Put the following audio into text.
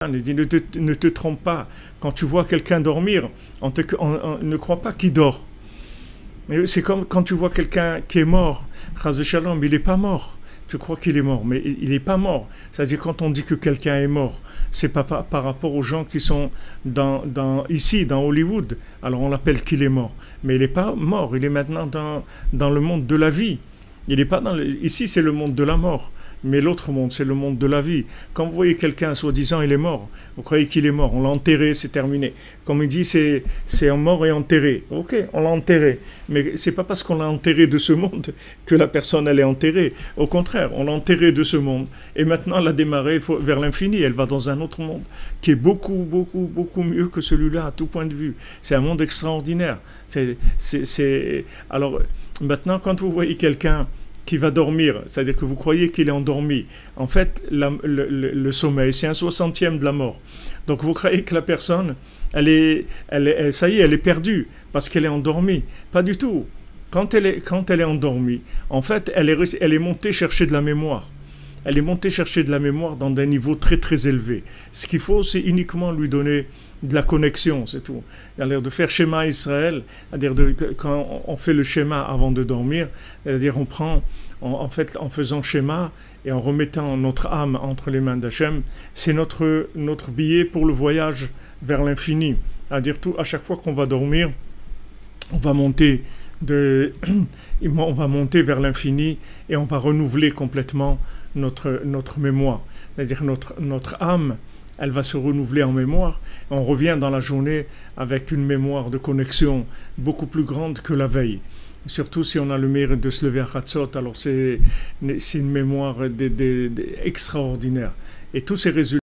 Il dit ne te trompe pas. Quand tu vois quelqu'un dormir, on ne croit pas qu'il dort. Mais c'est comme quand tu vois quelqu'un qui est mort. Chas v'shalom, il n'est pas mort. Tu crois qu'il est mort, mais il n'est pas mort. C'est-à-dire quand on dit que quelqu'un est mort, c'est pas par rapport aux gens qui sont ici, dans Hollywood. Alors on l'appelle qu'il est mort. Mais il n'est pas mort, il est maintenant dans le monde de la vie. Il n'est pas ici, c'est le monde de la mort. Mais l'autre monde, c'est le monde de la vie. Quand vous voyez quelqu'un, soi-disant, il est mort, vous croyez qu'il est mort, on l'a enterré, c'est terminé. Comme il dit, c'est un mort et enterré. Ok, on l'a enterré. Mais c'est pas parce qu'on l'a enterré de ce monde que la personne, elle est enterrée. Au contraire, on l'a enterré de ce monde. Et maintenant, elle a démarré vers l'infini. Elle va dans un autre monde qui est beaucoup, beaucoup, beaucoup mieux que celui-là, à tout point de vue. C'est un monde extraordinaire. Alors, maintenant, quand vous voyez quelqu'un qui va dormir, c'est-à-dire que vous croyez qu'il est endormi. En fait, le sommeil, c'est un 60e de la mort. Donc vous croyez que la personne, ça y est, elle est perdue parce qu'elle est endormie. Pas du tout. Quand elle est endormie, en fait, elle est montée chercher de la mémoire. Elle est montée chercher de la mémoire dans des niveaux très très élevés. Ce qu'il faut, c'est uniquement lui donner de la connexion, c'est tout. C'est-à-dire de faire schéma Israël, c'est-à-dire quand on fait le schéma avant de dormir, c'est-à-dire on prend, en fait, en faisant schéma et en remettant notre âme entre les mains d'Hachem, c'est notre billet pour le voyage vers l'infini. C'est-à-dire à chaque fois qu'on va dormir, on va monter vers l'infini et on va renouveler complètement notre mémoire. C'est-à-dire notre âme, elle va se renouveler en mémoire. On revient dans la journée avec une mémoire de connexion beaucoup plus grande que la veille. Surtout si on a le mérite de se lever à Chatzot, alors c'est une mémoire extraordinaire. Et tous ces résultats